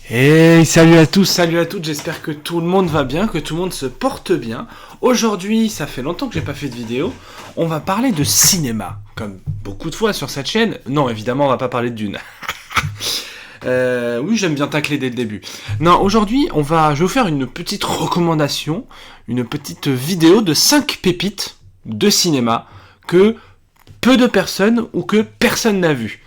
Hey, salut à tous, salut à toutes, j'espère que tout le monde va bien, que tout le monde se porte bien. Aujourd'hui, ça fait longtemps que j'ai pas fait de vidéo, on va parler de cinéma, comme beaucoup de fois sur cette chaîne. Non, évidemment, on va pas parler de Dune. Oui, j'aime bien tacler dès le début. Non, aujourd'hui, je vais vous faire une petite recommandation, une petite vidéo de 5 pépites de cinéma que peu de personnes ou que personne n'a vu.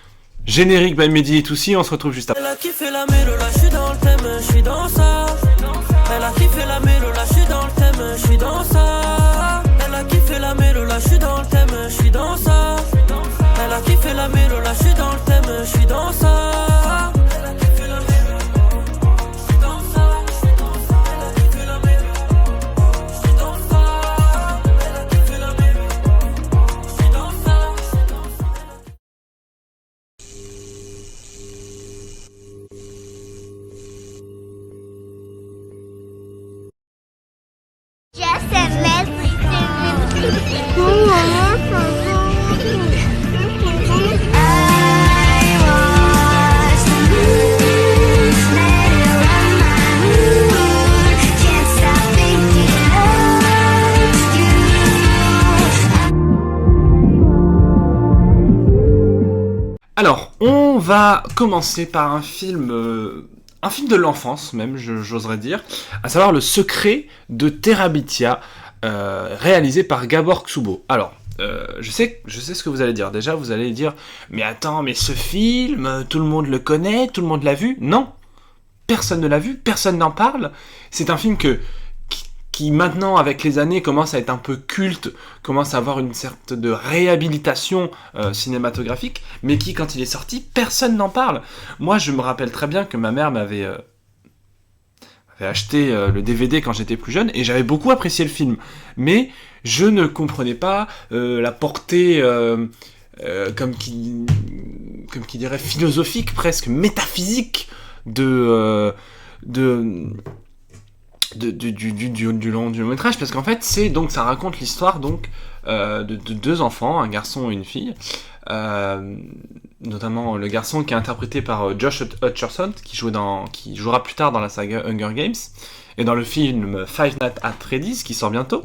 Générique by Mehdi et Toussi, on se retrouve juste après. Elle a kiffé la mélo, là je suis dans le thème, je suis dans ça. Elle a kiffé la mélo, là je suis dans le thème, je suis dans ça. Elle a kiffé la mélo, là je suis dans le thème, je suis dans ça. Elle a kiffé la mélo, là je suis dans le thème, je suis dans ça. Elle a kiffé la mélo, je suis dans ça. Elle a kiffé la mélo, je suis dans ça. Elle a kiffé la mélo, je suis dans ça. Just a Leslie. Alors, on va commencer par un film de l'enfance même, j'oserais dire, à savoir Le Secret de Terabithia, réalisé par Gabor Ksubo. Alors, je sais ce que vous allez dire. Déjà, vous allez dire, mais attends, mais ce film, tout le monde le connaît, tout le monde l'a vu. Non, personne ne l'a vu, personne n'en parle. C'est un film qui maintenant, avec les années, commence à être un peu culte, commence à avoir une sorte de réhabilitation cinématographique, mais qui, quand il est sorti, personne n'en parle. Moi, je me rappelle très bien que ma mère m'avait acheté le DVD quand j'étais plus jeune, et j'avais beaucoup apprécié le film. Mais je ne comprenais pas la portée, comme qui dirait, philosophique, presque métaphysique du long métrage, parce qu'en fait ça raconte l'histoire de deux enfants, un garçon et une fille, notamment le garçon qui est interprété par Josh Hutcherson, qui jouera plus tard dans la saga Hunger Games et dans le film Five Nights at Freddy's qui sort bientôt,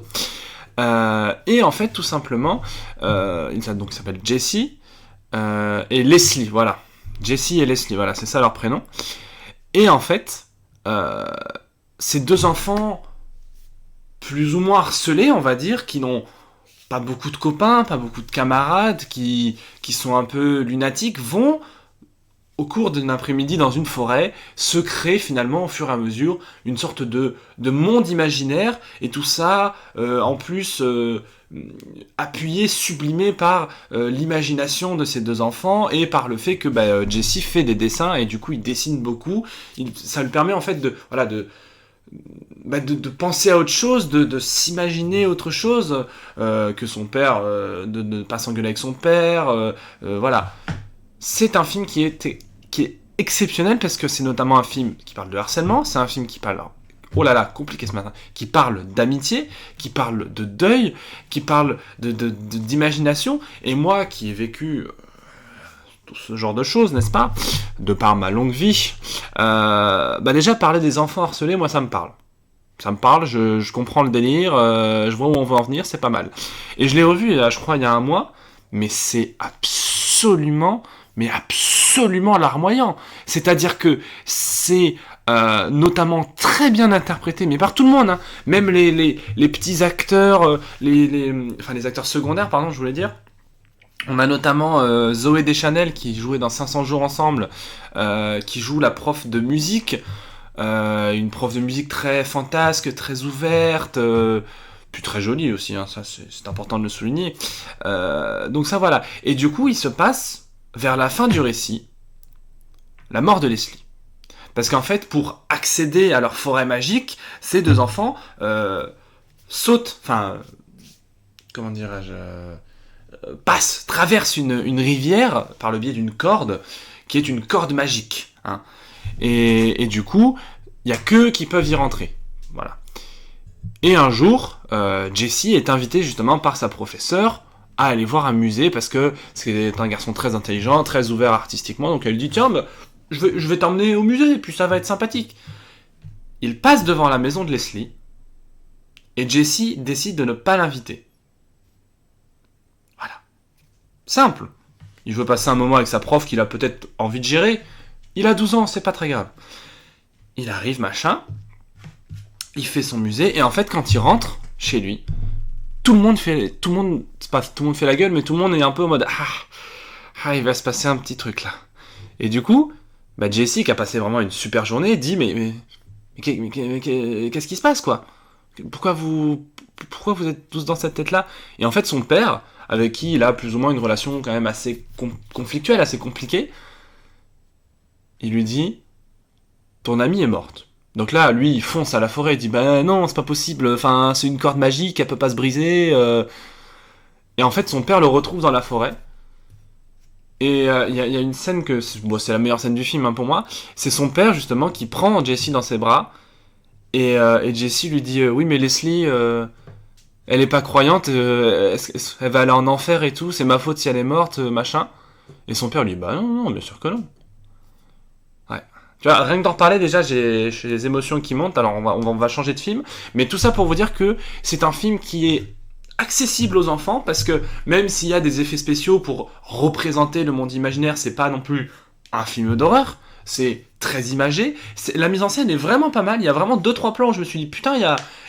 et en fait tout simplement il s'appelle Jesse et Leslie, voilà, Jesse et Leslie, voilà, c'est ça leur prénom. Et en fait ces deux enfants plus ou moins harcelés, on va dire, qui n'ont pas beaucoup de copains, pas beaucoup de camarades, qui sont un peu lunatiques, vont, au cours d'un après-midi dans une forêt, se créer finalement au fur et à mesure une sorte de monde imaginaire, et tout ça, en plus, appuyé, sublimé par l'imagination de ces deux enfants, et par le fait que Jesse fait des dessins, et du coup il dessine beaucoup. Ça lui permet en fait de penser à autre chose, de s'imaginer autre chose que son père, de ne pas s'engueuler avec son père, voilà. C'est un film qui est exceptionnel, parce que c'est notamment un film qui parle de harcèlement, c'est un film qui parle, oh là là, compliqué ce matin, qui parle d'amitié, qui parle de deuil, qui parle d'imagination, et moi qui ai vécu tout ce genre de choses, n'est-ce pas, de par ma longue vie, déjà parler des enfants harcelés, moi ça me parle. Ça me parle, je comprends le délire, je vois où on veut en venir, c'est pas mal. Et je l'ai revu, là, je crois, il y a un mois, mais c'est absolument larmoyant. C'est-à-dire que c'est notamment très bien interprété, mais par tout le monde, hein. Même les petits acteurs, les acteurs secondaires, pardon, je voulais dire. On a notamment Zoé Deschanel qui jouait dans 500 jours ensemble, qui joue la prof de musique, une prof de musique très fantasque, très ouverte, puis très jolie aussi, hein, ça c'est important de le souligner. Donc ça voilà. Et du coup il se passe, vers la fin du récit, la mort de Leslie. Parce qu'en fait, pour accéder à leur forêt magique, ces deux enfants traversent une rivière par le biais d'une corde, qui est une corde magique, hein. Et du coup, il n'y a qu'eux qui peuvent y rentrer. Voilà. Et un jour, Jesse est invité justement par sa professeure à aller voir un musée, parce que c'est un garçon très intelligent, très ouvert artistiquement, donc elle lui dit « Tiens, je vais t'emmener au musée, puis ça va être sympathique. Il passe devant la maison de Leslie, et Jessie décide de ne pas l'inviter. Voilà. Simple. Il veut passer un moment avec sa prof qu'il a peut-être envie de gérer. Il a 12 ans, c'est pas très grave. Il arrive, machin, il fait son musée, et en fait, quand il rentre chez lui, tout le monde fait la gueule, mais tout le monde est un peu en mode il va se passer un petit truc là. Et du coup, Jessie, qui a passé vraiment une super journée, dit mais qu'est-ce qui se passe, quoi? Pourquoi vous êtes tous dans cette tête-là? Et en fait, son père, avec qui il a plus ou moins une relation quand même assez conflictuelle, assez compliquée, il lui dit ton amie est morte. Donc là, lui, il fonce à la forêt, il dit non, c'est pas possible, enfin, c'est une corde magique, elle peut pas se briser. Et en fait, son père le retrouve dans la forêt. Et il y a une scène c'est la meilleure scène du film, hein, pour moi. C'est son père, justement, qui prend Jessie dans ses bras. Et Jessie lui dit oui, mais Leslie, elle est pas croyante, elle va aller en enfer et tout, c'est ma faute si elle est morte, machin. Et son père lui dit non, bien sûr que non. Ouais. Tu vois, rien que d'en parler, déjà, j'ai les émotions qui montent. Alors, on va changer de film. Mais tout ça pour vous dire que c'est un film qui est accessible aux enfants, parce que même s'il y a des effets spéciaux pour représenter le monde imaginaire, c'est pas non plus un film d'horreur. C'est très imagé. La mise en scène est vraiment pas mal. Il y a vraiment 2-3 plans où je me suis dit, putain, il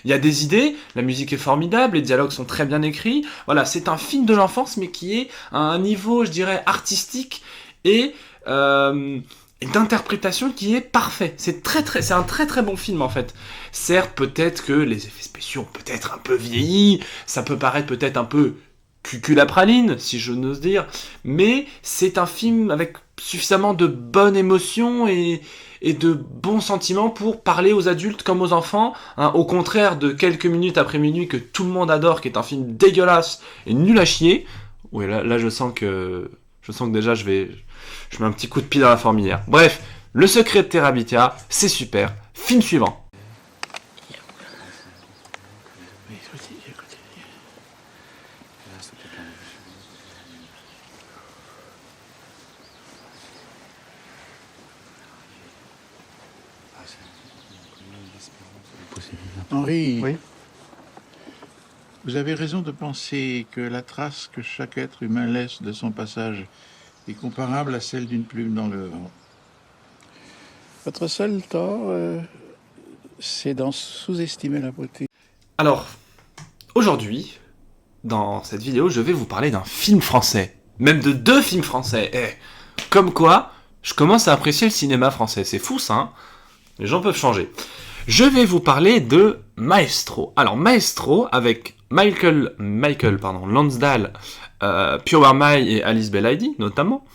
y a des idées. La musique est formidable. Les dialogues sont très bien écrits. Voilà, c'est un film de l'enfance, mais qui est à un niveau, je dirais, artistique et d'interprétation qui est parfait. C'est un très très bon film, en fait. Certes, peut-être que les effets spéciaux ont peut-être un peu vieilli. Ça peut paraître peut-être un peu cuculapraline, si je n'ose dire. Mais c'est un film avec suffisamment de bonnes émotions et de bons sentiments pour parler aux adultes comme aux enfants, hein, au contraire de Quelques minutes après minuit que tout le monde adore, qui est un film dégueulasse et nul à chier. Oui, là je sens que déjà je mets un petit coup de pied dans la fourmilière. Bref, Le secret de Terabithia, c'est super. Film suivant. Henri, Oui. vous avez raison de penser que la trace que chaque être humain laisse de son passage est comparable à celle d'une plume dans le vent. Votre seul tort, c'est d'en sous-estimer la beauté. Alors, aujourd'hui, dans cette vidéo, je vais vous parler d'un film français. Même de 2 films français. Comme quoi, je commence à apprécier le cinéma français. C'est fou, ça, hein? Les gens peuvent changer. Je vais vous parler de Maestro. Alors, Maestro, avec Michael Lonsdale, Pio Marmaille et Alice Belaïdi, notamment.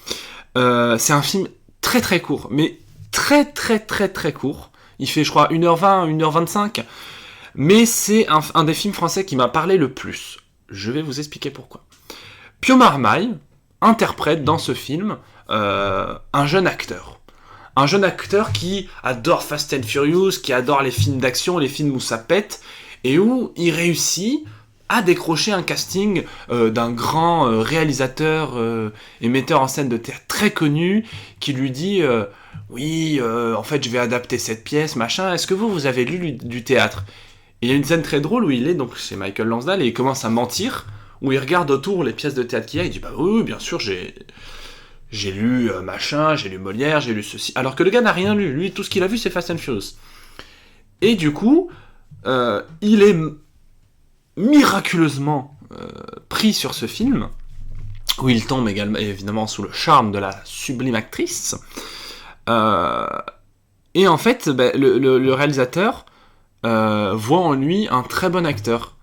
C'est un film très très court, mais très très très très court. Il fait, je crois, 1h20, 1h25. Mais c'est un des films français qui m'a parlé le plus. Je vais vous expliquer pourquoi. Pio Marmaille interprète dans ce film un jeune acteur. Un jeune acteur qui adore Fast and Furious, qui adore les films d'action, les films où ça pète, et où il réussit à décrocher un casting d'un grand réalisateur et metteur en scène de théâtre très connu, qui lui dit oui, en fait je vais adapter cette pièce, machin, est-ce que vous avez lu du théâtre? Et il y a une scène très drôle où il est donc chez Michael Lonsdale et il commence à mentir, où il regarde autour les pièces de théâtre qu'il y a, il dit bah oui, bien sûr, j'ai lu machin, j'ai lu Molière, j'ai lu ceci. Alors que le gars n'a rien lu. Lui, tout ce qu'il a vu, c'est Fast and Furious. Et du coup, il est miraculeusement pris sur ce film, où il tombe également, évidemment, sous le charme de la sublime actrice. Et en fait, le réalisateur voit en lui un très bon acteur.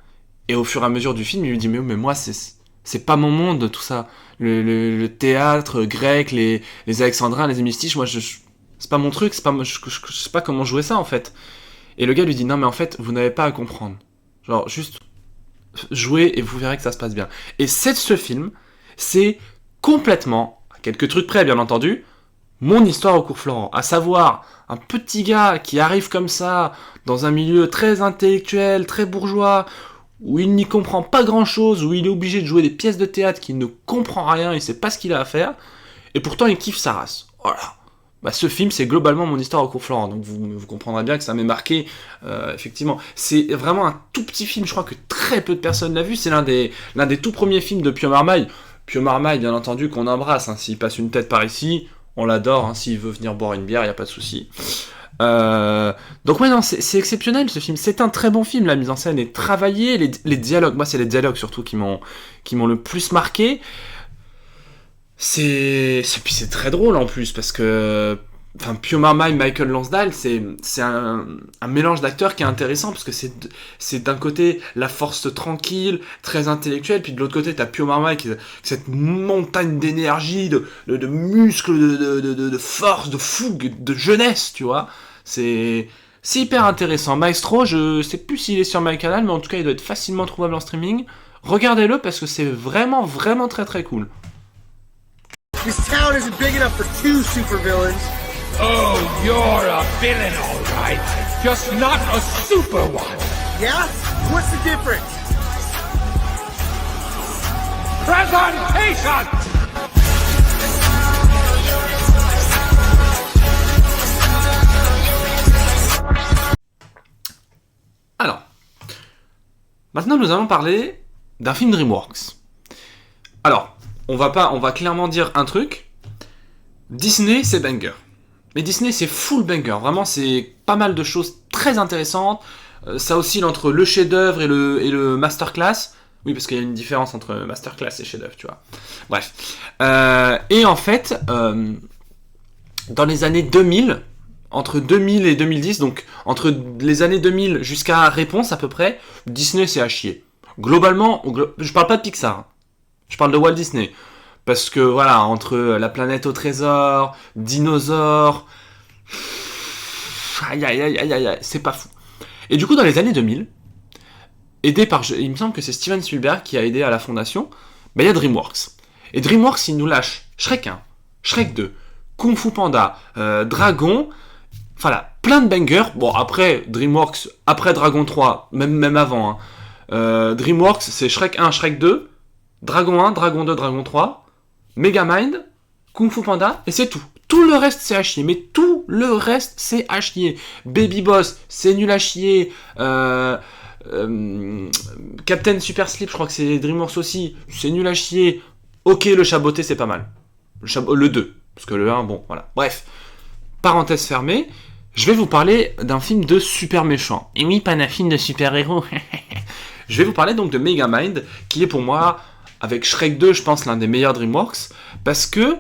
Et au fur et à mesure du film, il lui dit mais moi, c'est pas mon monde, tout ça. Le théâtre grec, les alexandrins, les hémistiches, moi, c'est pas mon truc, je sais pas comment jouer ça, en fait. Et le gars lui dit, non, mais en fait, vous n'avez pas à comprendre. Genre, juste jouez et vous verrez que ça se passe bien. Et ce film, c'est complètement, à quelques trucs près, bien entendu, mon histoire au cours Florent. À savoir, un petit gars qui arrive comme ça, dans un milieu très intellectuel, très bourgeois, où il n'y comprend pas grand-chose, où il est obligé de jouer des pièces de théâtre qu'il ne comprend rien, il sait pas ce qu'il a à faire, et pourtant il kiffe sa race. Voilà. bah, ce film, c'est globalement mon histoire au cours Florent, donc vous comprendrez bien que ça m'est marqué, effectivement. C'est vraiment un tout petit film, je crois que très peu de personnes l'ont vu, c'est l'un des tout premiers films de Pio Marmaille. Pio Marmaille, bien entendu, qu'on embrasse, hein. S'il passe une tête par ici, on l'adore, hein. S'il veut venir boire une bière, il n'y a pas de souci. Donc ouais, non, c'est exceptionnel ce film, c'est un très bon film, la mise en scène est travaillée, les dialogues, moi c'est les dialogues surtout qui m'ont le plus marqué. Puis c'est très drôle en plus, parce que Pio Marmaille, Michael Lonsdale, c'est un mélange d'acteurs qui est intéressant, parce que c'est d'un côté la force tranquille, très intellectuelle, puis de l'autre côté t'as Pio Marmaille qui cette montagne d'énergie, de muscles, de force, de fougue, de jeunesse, tu vois. C'est hyper intéressant. Maestro, je sais plus s'il est sur MyCanal, mais en tout cas il doit être facilement trouvable en streaming. Regardez-le parce que c'est vraiment, vraiment très très cool. This town isn't big enough for 2 supervillains. Oh, you're a villain, all right. Just not a super one. Yeah? What's the difference? Presentation! Alors, maintenant nous allons parler d'un film DreamWorks. Alors, on va clairement dire un truc. Disney, c'est banger. Mais Disney, c'est full banger. Vraiment, c'est pas mal de choses très intéressantes. Ça oscille entre le chef-d'œuvre et le masterclass. Oui, parce qu'il y a une différence entre masterclass et chef-d'œuvre, tu vois. Bref. Et en fait, dans les années 2000, entre 2000 et 2010, donc entre les années 2000 jusqu'à Réponse à peu près, Disney, c'est à chier. Globalement, je parle pas de Pixar. Je parle de Walt Disney. Parce que voilà, entre La planète au trésor, Dinosaures, aïe, c'est pas fou. Et du coup, dans les années 2000, aidé par, il me semble que c'est Steven Spielberg qui a aidé à la fondation, il y a DreamWorks. Et DreamWorks, il nous lâche Shrek 1, Shrek 2, Kung Fu Panda, Dragon, voilà, plein de bangers. Bon, après, DreamWorks, après Dragon 3, même avant, hein. DreamWorks, c'est Shrek 1, Shrek 2, Dragon 1, Dragon 2, Dragon 3, Megamind, Kung Fu Panda, et c'est tout. Tout le reste, c'est à chier. Mais tout le reste, c'est à chier. Baby Boss, c'est nul à chier. Captain Super Sleep, je crois que c'est DreamWorks aussi, c'est nul à chier. Ok, le Chaboté, c'est pas mal. Le 2, parce que le 1, bon, voilà. Bref, parenthèse fermée, je vais vous parler d'un film de super méchant. Et oui, pas d'un film de super-héros. Je vais vous parler donc de Megamind, qui est pour moi, avec Shrek 2, je pense, l'un des meilleurs DreamWorks, parce que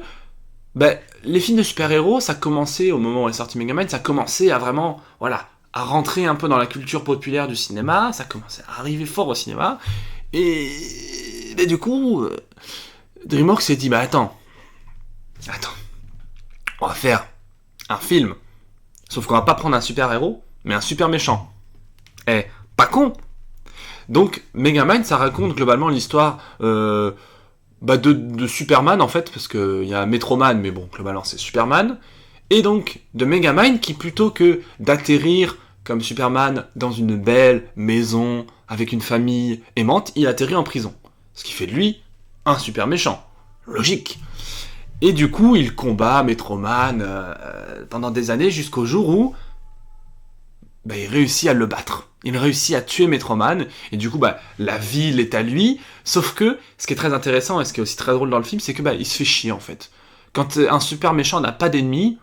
les films de super-héros, ça commençait, au moment où est sorti Megamind, ça commençait à vraiment, voilà, à rentrer un peu dans la culture populaire du cinéma, ça commençait à arriver fort au cinéma, et du coup, DreamWorks s'est dit, attends, on va faire un film, sauf qu'on va pas prendre un super-héros, mais un super méchant. Pas con. Donc, Megamind, ça raconte globalement l'histoire de Superman, en fait, parce qu'il y a Metroman, mais bon, globalement, c'est Superman. Et donc, de Megamind, qui plutôt que d'atterrir comme Superman dans une belle maison, avec une famille aimante, il atterrit en prison. Ce qui fait de lui un super méchant. Logique. Et du coup, il combat Metroman pendant des années, jusqu'au jour où il réussit à le battre. Il réussit à tuer Metroman, et du coup, la ville est à lui, sauf que, ce qui est très intéressant, et ce qui est aussi très drôle dans le film, c'est que, il se fait chier, en fait. Quand un super méchant n'a pas d'ennemis,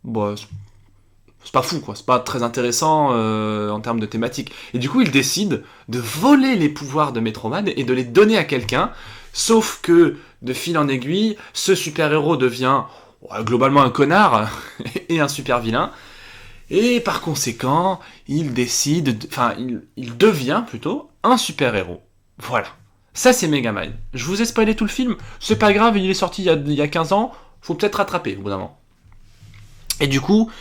c'est pas fou, quoi, c'est pas très intéressant en termes de thématique. Et du coup, il décide de voler les pouvoirs de Metroman, et de les donner à quelqu'un, sauf que, de fil en aiguille, ce super-héros devient, globalement un connard, et un super vilain, et par conséquent, il devient plutôt un super-héros. Voilà. Ça, c'est Megamind. Je vous ai spoilé tout le film, c'est pas grave, il est sorti il y a 15 ans, faut peut-être rattraper au bout d'un moment. Et du coup,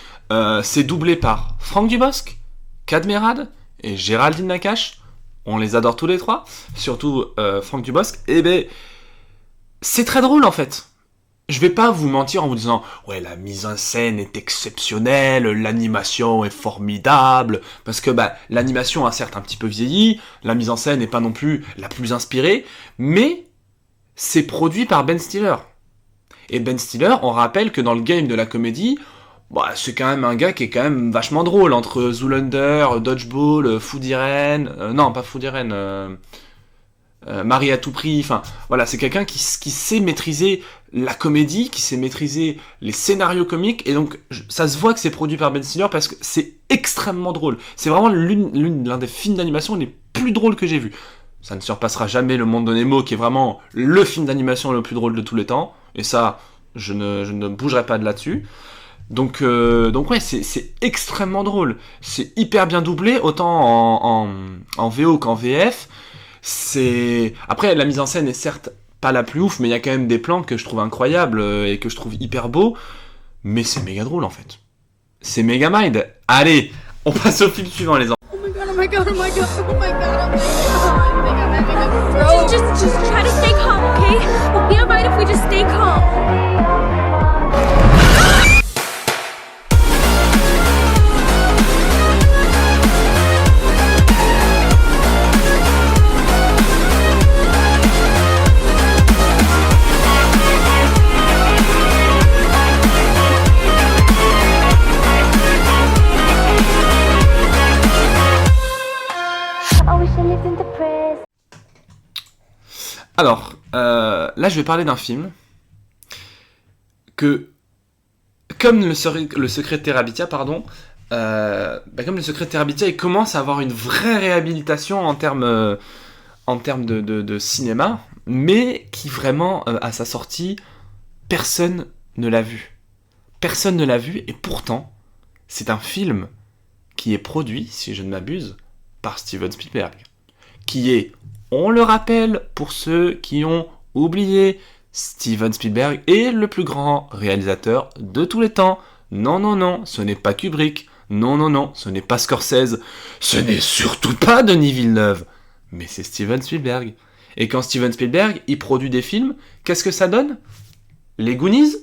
c'est doublé par Franck Dubosc, Cadmerade et Géraldine Nakache. On les adore tous les trois, surtout Franck Dubosc. Et c'est très drôle en fait. Je vais pas vous mentir en vous disant « Ouais, la mise en scène est exceptionnelle, l'animation est formidable. » Parce que l'animation a certes un petit peu vieilli, la mise en scène n'est pas non plus la plus inspirée, mais c'est produit par Ben Stiller. Et Ben Stiller, on rappelle que dans le game de la comédie, bah, c'est quand même un gars qui est quand même vachement drôle, entre Zoolander, Dodgeball, Food Irene, non pas Food Irene, Marie à tout prix, enfin voilà, c'est quelqu'un qui sait maîtriser la comédie, qui sait maîtriser les scénarios comiques, et donc ça se voit que c'est produit par Ben Stiller parce que c'est extrêmement drôle. C'est vraiment l'un des films d'animation les plus drôles que j'ai vus. Ça ne surpassera jamais Le Monde de Nemo, qui est vraiment le film d'animation le plus drôle de tous les temps, et ça, je ne bougerai pas de là-dessus. Donc ouais, c'est extrêmement drôle. C'est hyper bien doublé, autant en VO qu'en VF. Après, la mise en scène est certes pas la plus ouf, mais il y a quand même des plans que je trouve incroyables et que je trouve hyper beaux. Mais c'est méga drôle en fait. C'est méga mind. Allez, on passe au film suivant, les enfants. Oh my god, oh my god, oh my god, oh my god, oh my god. I think I'm having a stroke. Just try to stay calm, okay? We'll be alright if we just stay calm. Alors, là je vais parler d'un film que, comme le secret de Terabithia, comme le secret de Terabithia, il commence à avoir une vraie réhabilitation en termes de cinéma, mais qui vraiment, à sa sortie, personne ne l'a vu. Personne ne l'a vu, et pourtant, c'est un film qui est produit, si je ne m'abuse, par Steven Spielberg, qui est, on le rappelle pour ceux qui ont oublié, Steven Spielberg est le plus grand réalisateur de tous les temps. Non, non, non, ce n'est pas Kubrick. Non, non, non, ce n'est pas Scorsese. Ce n'est surtout pas Denis Villeneuve. Mais c'est Steven Spielberg. Et quand Steven Spielberg, il produit des films, qu'est-ce que ça donne ? Les Goonies ?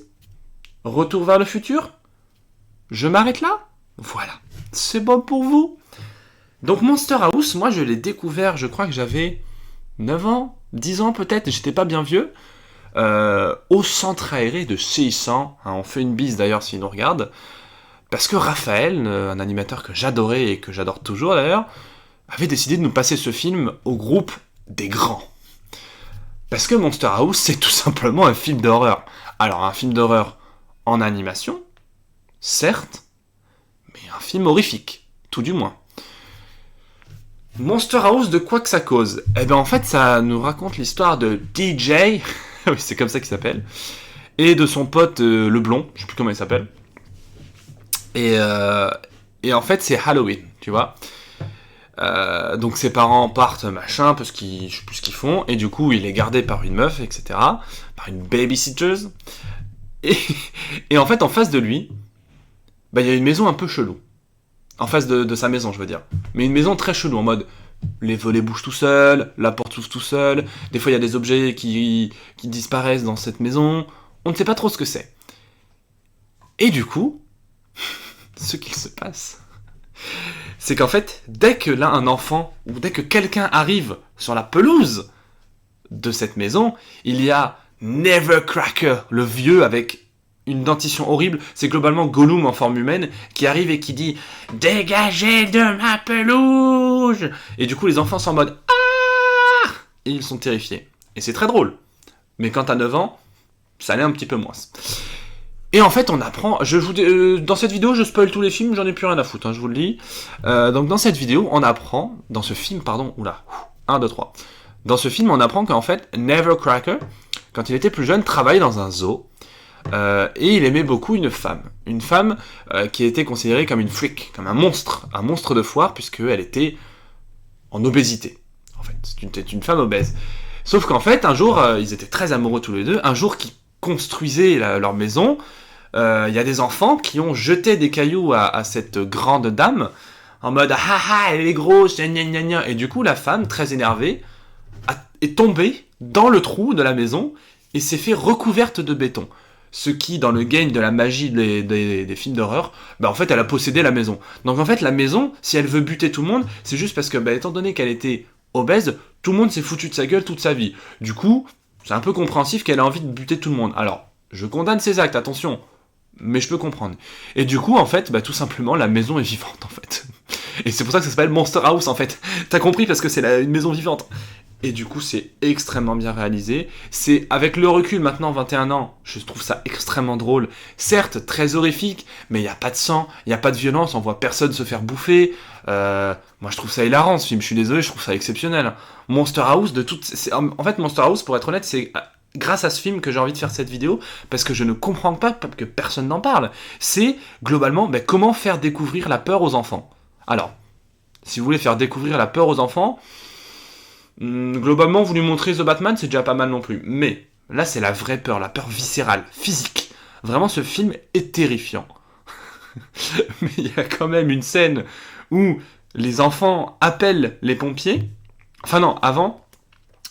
Retour vers le futur ? Je m'arrête là ? Voilà, c'est bon pour vous ? Donc Monster House, moi je l'ai découvert, je crois que j'avais 9 ans, 10 ans peut-être, j'étais pas bien vieux, au centre aéré de CI100, on fait une bise d'ailleurs s'il nous regarde, parce que Raphaël, un animateur que j'adorais et que j'adore toujours d'ailleurs, avait décidé de nous passer ce film au groupe des grands. Parce que Monster House, c'est tout simplement un film d'horreur. Alors un film d'horreur en animation, certes, mais un film horrifique, tout du moins. Monster House, de quoi que ça cause ? Eh bien en fait ça nous raconte l'histoire de DJ, oui c'est comme ça qu'il s'appelle, et de son pote le blond, je sais plus comment il s'appelle. Et en fait c'est Halloween, tu vois. Donc ses parents partent machin, parce qu'ils, je sais plus ce qu'ils font, et du coup il est gardé par une meuf, etc. Par une babysitter. Et en fait en face de lui, bah il y a une maison un peu chelou. En face de sa maison, je veux dire. Mais une maison très chelou, en mode les volets bougent tout seuls, la porte s'ouvre tout seul, des fois il y a des objets qui disparaissent dans cette maison, on ne sait pas trop ce que c'est. Et du coup, ce qu'il se passe, c'est qu'en fait, dès que là un enfant, ou dès que quelqu'un arrive sur la pelouse de cette maison, il y a Nevercracker, le vieux avec une dentition horrible, c'est globalement Gollum en forme humaine, qui arrive et qui dit « Dégagez de ma pelouse !» Et du coup, les enfants sont en mode « Ah !» Et ils sont terrifiés. Et c'est très drôle. Mais quand t'as 9 ans, ça l'est un petit peu moins. Et en fait, on apprend... dans cette vidéo, je spoil tous les films, j'en ai plus rien à foutre, je vous le dis. Donc dans cette vidéo, on apprend... Dans ce film, pardon, oula, 1, 2, 3. Dans ce film, on apprend qu'en fait, Nevercracker, quand il était plus jeune, travaillait dans un zoo. Et il aimait beaucoup une femme qui était considérée comme une freak, comme un monstre de foire, puisqu'elle était en obésité. En fait, c'était une femme obèse. Sauf qu'en fait, un jour, ils étaient très amoureux tous les deux, un jour qu'ils construisaient leur maison, il y a des enfants qui ont jeté des cailloux à cette grande dame, en mode « Ah ah, elle est grosse, gna gna gna ». Et du coup, la femme, très énervée, est tombée dans le trou de la maison et s'est fait recouverte de béton. Ce qui, dans le game de la magie des films d'horreur, bah en fait, elle a possédé la maison. Donc en fait, la maison, si elle veut buter tout le monde, c'est juste parce que, bah, étant donné qu'elle était obèse, tout le monde s'est foutu de sa gueule toute sa vie. Du coup, c'est un peu compréhensif qu'elle ait envie de buter tout le monde. Alors, Je condamne ses actes, attention, mais je peux comprendre. Et du coup, en fait, tout simplement, la maison est vivante, en fait. Et c'est pour ça que ça s'appelle Monster House, en fait. T'as compris, parce que c'est une maison vivante. Et du coup, c'est extrêmement bien réalisé. C'est, avec le recul, maintenant, 21 ans, je trouve ça extrêmement drôle. Certes, très horrifique, mais il n'y a pas de sang, il n'y a pas de violence, on voit personne se faire bouffer. Moi, je trouve ça hilarant, ce film, je suis désolé, je trouve ça exceptionnel. Monster House, en fait, Monster House, pour être honnête, c'est grâce à ce film que j'ai envie de faire cette vidéo, parce que je ne comprends pas que personne n'en parle. C'est, globalement, comment faire découvrir la peur aux enfants. Alors, si vous voulez faire découvrir la peur aux enfants... globalement, vous lui montrez The Batman, c'est déjà pas mal non plus. Mais là, c'est la vraie peur, la peur viscérale, physique. Vraiment, ce film est terrifiant. Mais il y a quand même une scène où les enfants appellent les pompiers. Enfin non, avant,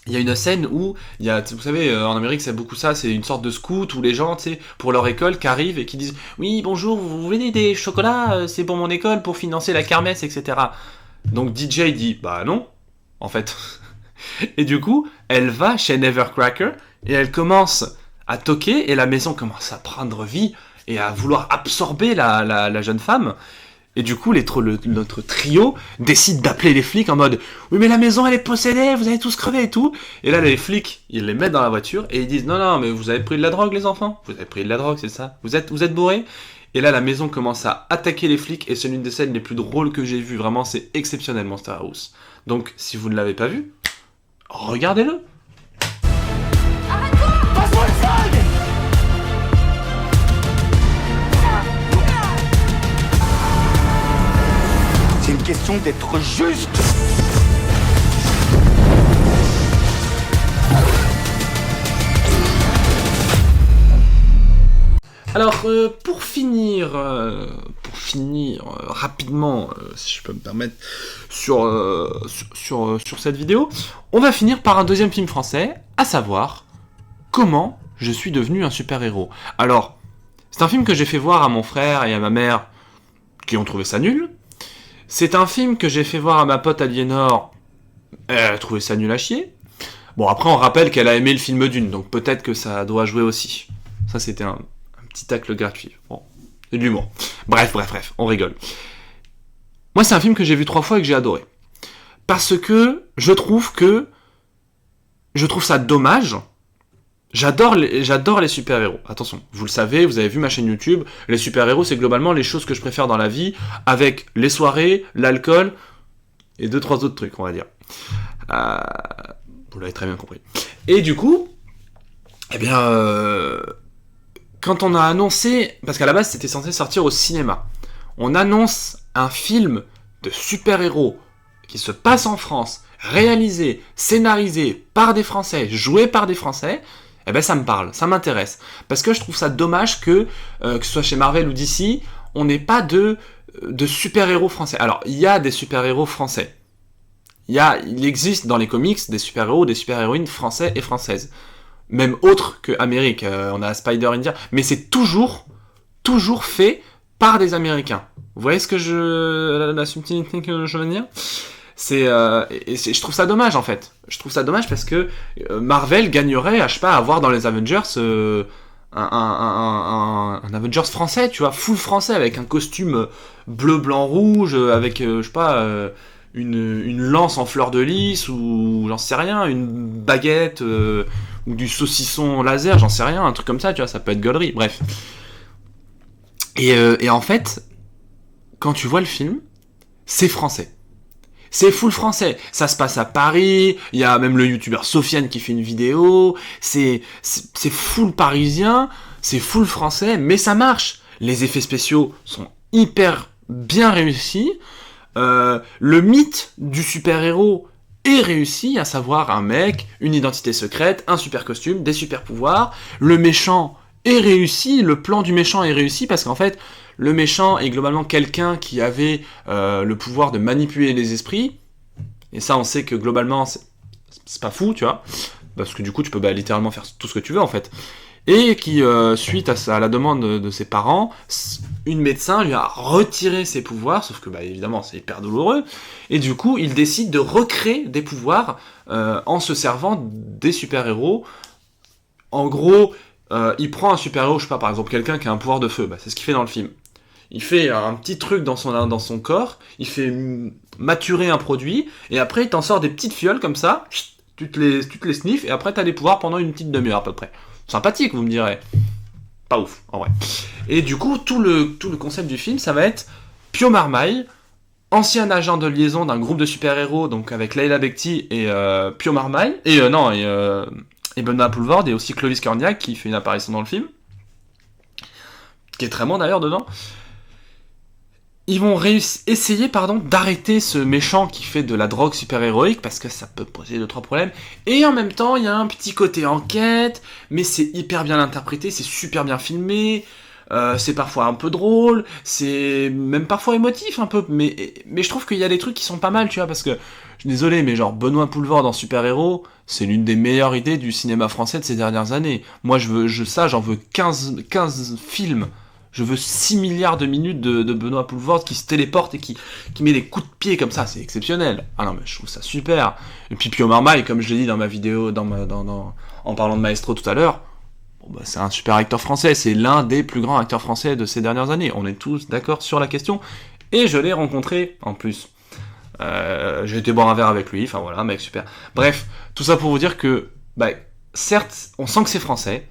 il y a une scène où, vous savez, en Amérique, c'est beaucoup ça, c'est une sorte de scout où les gens, tu sais, pour leur école, qui arrivent et qui disent « Oui, bonjour, vous voulez des chocolats? C'est pour mon école, pour financer la kermesse, etc. » Donc DJ dit « Bah non, en fait... » Et du coup, elle va chez Nevercracker et elle commence à toquer et la maison commence à prendre vie et à vouloir absorber la jeune femme. Et du coup, notre trio décide d'appeler les flics en mode « Oui, mais la maison, elle est possédée, vous allez tous crever et tout. » Et là, les flics, ils les mettent dans la voiture et ils disent « Non, mais vous avez pris de la drogue, les enfants? Vous avez pris de la drogue, c'est ça? Vous êtes bourrés ?» Et là, la maison commence à attaquer les flics et c'est l'une des scènes les plus drôles que j'ai vues. Vraiment, c'est exceptionnel, Monster House. Donc, si vous ne l'avez pas vu, regardez-le. C'est une question d'être juste. Alors, pour finir rapidement, si je peux me permettre, sur cette vidéo, on va finir par un deuxième film français, à savoir Comment je suis devenu un super-héros. Alors, c'est un film que j'ai fait voir à mon frère et à ma mère, qui ont trouvé ça nul. C'est un film que j'ai fait voir à ma pote Aliénor, elle a trouvé ça nul à chier. Bon, après, on rappelle qu'elle a aimé le film Dune, donc peut-être que ça doit jouer aussi. Ça, c'était un petit tacle gratuit. Bon, c'est de l'humour. Bref, on rigole. Moi, c'est un film que j'ai vu 3 fois et que j'ai adoré. Parce que je trouve ça dommage. J'adore les super-héros. Attention, vous le savez, vous avez vu ma chaîne YouTube. Les super-héros, c'est globalement les choses que je préfère dans la vie, avec les soirées, l'alcool, et 2-3 autres trucs, on va dire. Vous l'avez très bien compris. Et du coup, quand on a annoncé, parce qu'à la base c'était censé sortir au cinéma, on annonce un film de super-héros qui se passe en France, réalisé, scénarisé par des Français, joué par des Français, ça me parle, ça m'intéresse. Parce que je trouve ça dommage que ce soit chez Marvel ou DC, on n'ait pas de super-héros français. Alors, il y a des super-héros français. Il existe dans les comics des super-héros, des super-héroïnes français et françaises. Même autres que Amérique. On a Spider-India. Mais c'est toujours fait par des Américains. Vous voyez la subtilité que je veux dire ? Je trouve ça dommage, en fait. Je trouve ça dommage parce que Marvel gagnerait, à avoir dans les Avengers un Avengers français, tu vois, full français, avec un costume bleu, blanc, rouge, avec, une lance en fleur de lys, ou j'en sais rien, une baguette, ou du saucisson laser, j'en sais rien, un truc comme ça, tu vois, ça peut être gaulerie, bref. Et en fait, quand tu vois le film, c'est français. C'est full français. Ça se passe à Paris, il y a même le youtubeur Sofiane qui fait une vidéo, c'est full parisien, c'est full français, mais ça marche. Les effets spéciaux sont hyper bien réussis. Le mythe du super-héros est réussi, à savoir un mec, une identité secrète, un super costume, des super pouvoirs. Le méchant est réussi, le plan du méchant est réussi parce qu'en fait, le méchant est globalement quelqu'un qui avait le pouvoir de manipuler les esprits. Et ça, on sait que globalement, c'est pas fou, tu vois. Parce que du coup, tu peux littéralement faire tout ce que tu veux, en fait. Et qui, suite à la demande de ses parents, une médecin lui a retiré ses pouvoirs, sauf que, évidemment, c'est hyper douloureux. Et du coup, il décide de recréer des pouvoirs en se servant des super-héros. En gros, il prend un super-héros, je sais pas, par exemple quelqu'un qui a un pouvoir de feu, bah, c'est ce qu'il fait dans le film. Il fait un petit truc dans son corps, il fait maturer un produit, et après il t'en sort des petites fioles comme ça, tu te les sniffes, et après t'as des pouvoirs pendant une petite demi-heure à peu près. Sympathique, vous me direz. Pas ouf, en vrai. Et du coup, tout le concept du film, ça va être Pio Marmaille, ancien agent de liaison d'un groupe de super-héros, donc avec Leila Bekti et Pio Marmaille, et Benoît Poulvord, et aussi Clovis Cornillac, qui fait une apparition dans le film, qui est très bon d'ailleurs dedans. Ils vont essayer d'arrêter ce méchant qui fait de la drogue super-héroïque, parce que ça peut poser 2-3 problèmes. Et en même temps, il y a un petit côté enquête, mais c'est hyper bien interprété, c'est super bien filmé, c'est parfois un peu drôle, c'est même parfois émotif un peu, mais je trouve qu'il y a des trucs qui sont pas mal, tu vois, parce que, je suis désolé, mais genre Benoît Poulvord dans super-héros, c'est l'une des meilleures idées du cinéma français de ces dernières années. Moi, j'en veux 15 films. Je veux 6 milliards de minutes de Benoît Poulvord qui se téléporte et qui met des coups de pied comme ça, c'est exceptionnel. Ah non, mais je trouve ça super. Et puis Pio Marmaille, comme je l'ai dit dans ma vidéo, en parlant de Maestro tout à l'heure, bon, bah, c'est un super acteur français, c'est l'un des plus grands acteurs français de ces dernières années. On est tous d'accord sur la question. Et je l'ai rencontré, en plus. J'ai été boire un verre avec lui, enfin voilà, mec super. Bref, tout ça pour vous dire que, bah, certes, on sent que c'est français,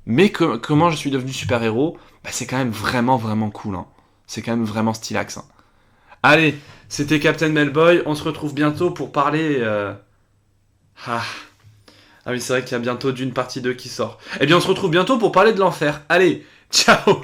mais comment je suis devenu super-héros, bah, c'est quand même vraiment, vraiment cool. Hein. C'est quand même vraiment stylax. Hein. Allez, c'était Captain Melboy. On se retrouve bientôt pour parler... Ah oui, c'est vrai qu'il y a bientôt Dune partie 2 qui sort. Eh bien, on se retrouve bientôt pour parler de l'enfer. Allez, ciao.